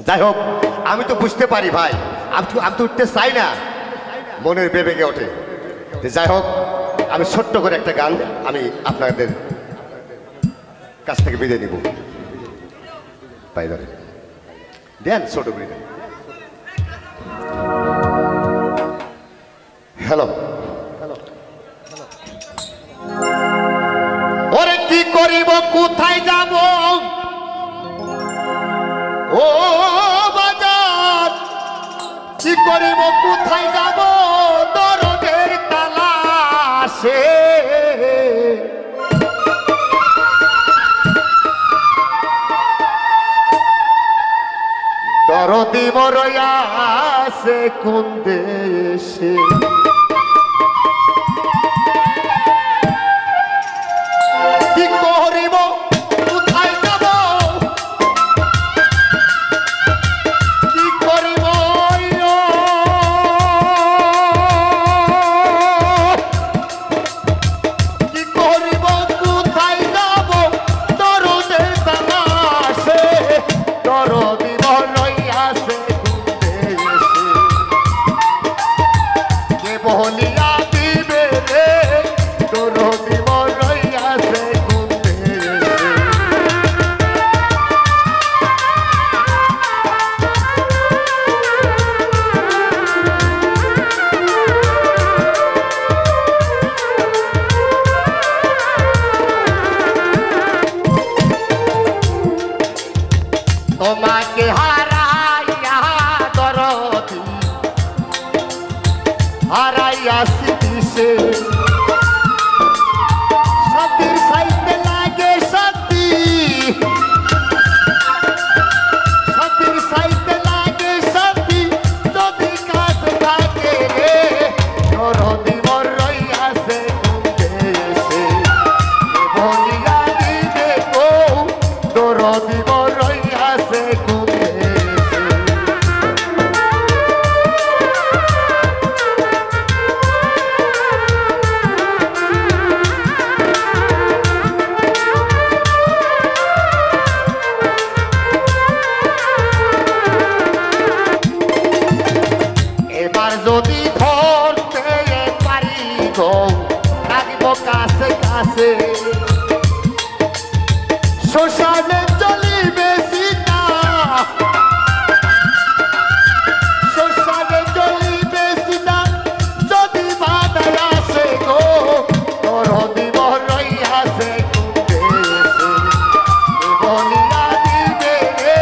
যাই হোক, আমি তো বুঝতে পারি ভাই, আমি তো উঠতে চাই না, মনের বেবেগে ওঠে। যাই হোক, আমি ছোট্ট করে একটা গান আমি আপনাদের কাছ থেকে বিদায় নিব। পাই ধরে দেন, ছোট করে দেন। হ্যালো, ওরে কি করিব, কোথায় যাব, ও বাজার কি করিব, কোথায় যাব, দরদের তালাশে দরদি মরয়া আছে কোন দেশে। কি করিব, কোথায় যাব, কি করিব, কি করিব, কোথায় যাব, দরদের তালাশে দরদি মরয়া আছে কোন দেশে। কে বলিয়া দিবে রে, দরদি মরয়া আছে কোন দেশে। তোমাকে হারাইয়া দরদি হারাইয়াছি দিশে, সাথীর সাইতে লাগে সাথী, সাথীর সাইতে লাগে সাথী, যদি কাজ থাকে রে দরদি মরইয়াছে কোন দেশে। বলিয়া দিবে গো, দরদি মরইয়াছে কোন দেশে। এবার যদি ধরতে পারি গো, থাকিব কাছে কাছে, শ্মশানে চলিবে সীতা, শ্মশানে চলিবে সীতা, যদি বাধায় আসে গো, দরদি মরইয়াছে কোন দেশে। বলিয়া দিবে রে,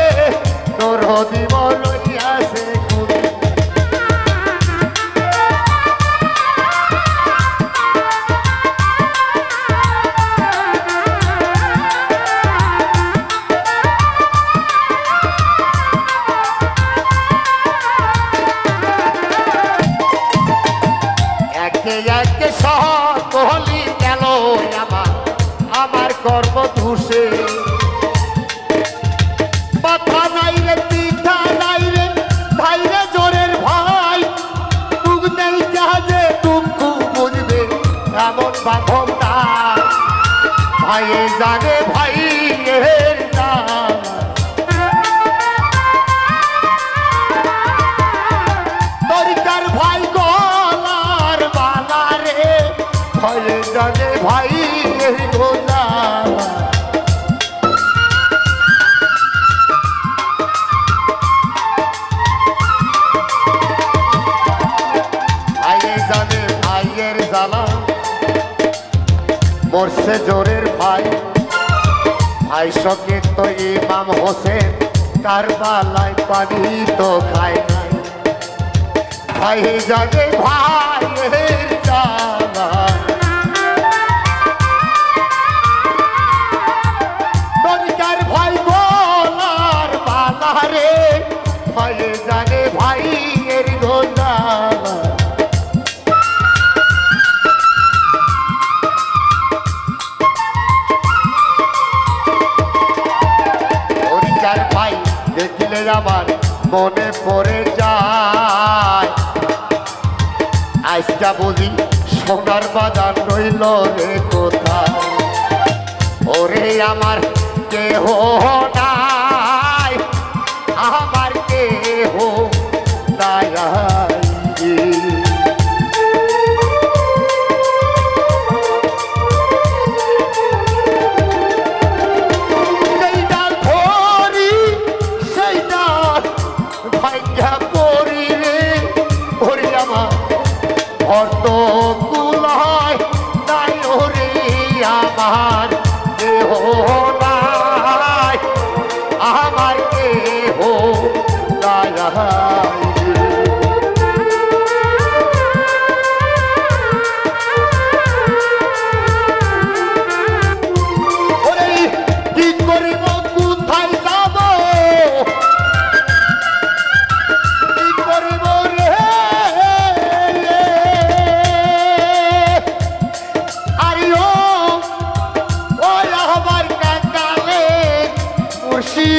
দরদি মরইয়াছে কোন দেশে। একে একে সকলি গেল আমার, আমার কর্ম ধূসে। মাথা নাই রে, পিঠা নাই রে, ভাই রে জোরের ভাই, তুক নেই জাহাজে দুঃখ বুঝবে এমন বাঁধন তার। ভাই জানে ভাই এর জান, দরকার ভাই গলার বালা রে, ভাই জানে ভাই এই গোলা। ভাই জানে ভাইয়ের জ্বালা, মরছে জোরের ভাই, ভাই সকে তো ইমাম হোসেন, কারবালায় পানি তো খায় নাই। ভাই জানে ভাইয়ের জ্বালা, দরকার ভাই গোলার বালা রে, ভাই জানে ভাইয়ের গোলা। দরকার ভাই দেখলে আমার মনে পড়ে যায়, আজটা বুঝি সোনার বাজার রইল রে কোথায়। ওরে আমার কেহ নাই, আমার আমার কেহ নাই। ওরে কি করিব কোথায় যাব কি করিব রে আরিও ও আমার কাকালে মুর্শি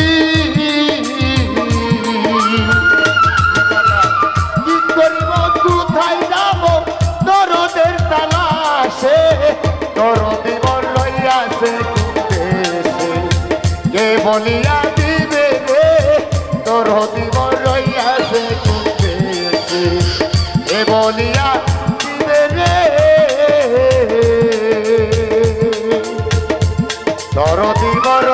কি করিব কোথায় যাব দরদের তালাশে দরদি বল লইয়াছে কে বলিয়া দিবে রে দরদি বল লইয়াছে কে বলিয়া দিবে রে দরদি বল